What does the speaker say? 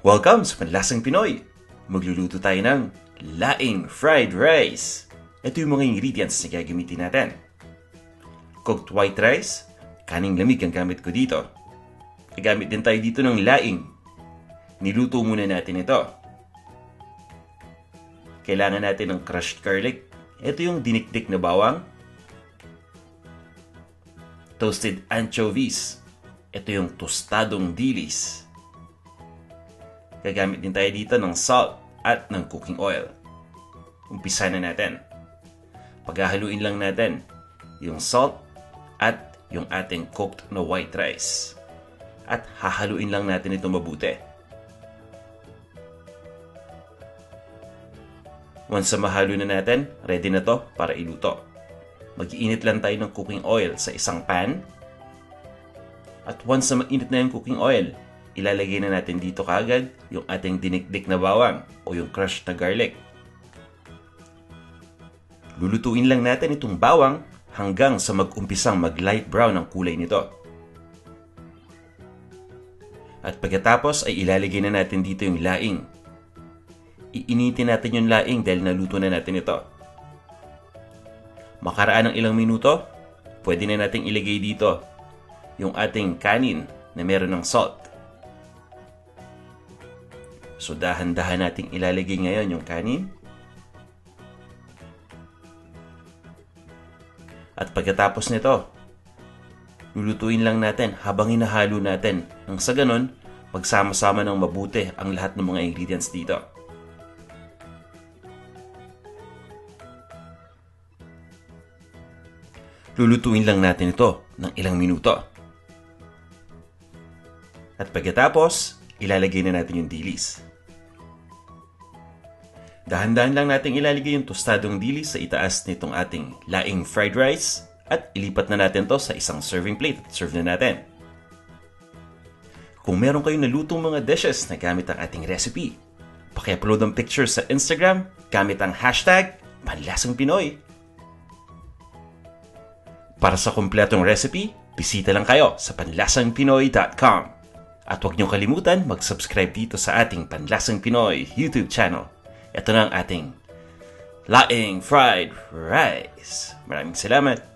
Welcome sa Panlasang Pinoy! Magluluto tayo ng laing fried rice. Ito yung mga ingredients na gagamitin natin. Cooked white rice, kaning lamig ang gamit ko dito. Gagamit din tayo dito ng laing. Niluto muna natin ito. Kailangan natin ng crushed garlic. Ito yung dinikdik na bawang. Toasted anchovies. Ito yung tostadong dilis. Gagamit din tayo dito ng salt at ng cooking oil. Umpisa na natin. Paghahaluin lang natin yung salt at yung ating cooked na white rice. At hahaluin lang natin ito mabuti. Once na mahalo na natin, ready na to para iluto. Mag-iinit lang tayo ng cooking oil sa isang pan. At once na mainit na yung cooking oil, ilalagay na natin dito kaagad yung ating dinikdik na bawang o yung crushed na garlic. Lulutuin lang natin itong bawang hanggang sa mag-umpisang mag-light brown ang kulay nito. At pagkatapos ay ilalagay na natin dito yung laing. Iinitin natin yung laing dahil naluto na natin ito. Makaraan ng ilang minuto, pwede na natin ilagay dito yung ating kanin na meron ng salt. So dahan-dahan nating ilalagay ngayon yung kanin. At pagkatapos nito, lulutuin lang natin habang hinahalo natin. Nang sa ganon, magsama-sama ng mabuti ang lahat ng mga ingredients dito. Lulutuin lang natin ito ng ilang minuto. At pagkatapos, ilalagay na natin yung dilis. Dahan-dahan lang natin ilalagay yung tostadong dilis sa itaas nitong ating laing fried rice at ilipat na natin to sa isang serving plate at serve na natin. Kung meron kayong nalutong mga dishes na gamit ang ating recipe, paki-upload ang picture sa Instagram gamit ang hashtag #PanlasangPinoy. Para sa kumpletong recipe, bisita lang kayo sa panlasangpinoy.com. At huwag niyong kalimutan mag-subscribe dito sa ating Panlasang Pinoy YouTube channel. Ito na ang ating laing fried rice. Maraming salamat!